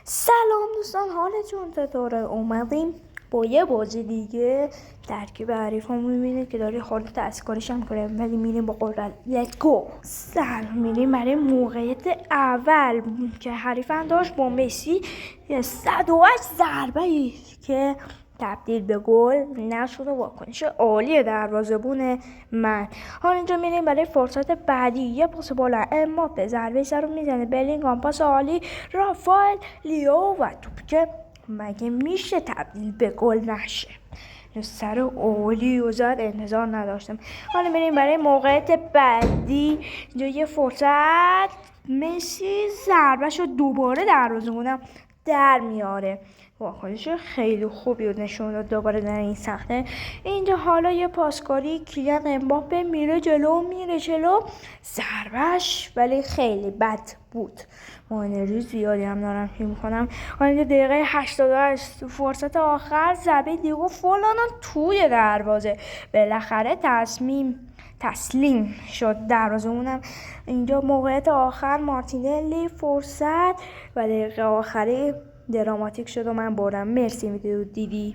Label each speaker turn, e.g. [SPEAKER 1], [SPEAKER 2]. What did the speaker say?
[SPEAKER 1] سلام دوستان، حالتون چطوره؟ اومدیم با یه بازی دیگه. ترکیب حریف هم میبینید که داری خورده دستکاریش هم کنیم، ولی میریم با قدرت. لیت گو. سلام. میریم برای موقعیت اول که حریف هم داشت با مسی 108 ضربه ای که تبدیل به گل نشد و واکنش عالی دروازه‌بون من. حالا اینجا میریم برای فرصت بعدی. یه پاس بالا امباپه ضربه سر رو میزنه، بلینگام پاس عالی، رافائل لیو و توپ که مگه میشه تبدیل به گل نشه. سر عالی و زد، انتظار نداشتم. حالا میریم برای موقعیت بعدی. اینجا یه فرصت، مسی ضربه‌ش رو دوباره دروازه‌بونم در میاره. واکنش خیلی خوبی رو نشون داد دوباره در این صحنه. اینجا حالا یه پاسکاری، کیلیان امباپه میره جلو ضربهش ولی خیلی بد بود. ما انرژی زیادی هم دارم فکر می‌کنم. اینجا دقیقه 88 فرصت آخر، ضربه دیگو فولانا توی دروازه. بالاخره تسلیم شد دروازه‌بونم. اینجا موقعیت آخر، مارتینلی فرصت و دقیقه آخری دراماتیک شد و من بردم. مرسی دیدی.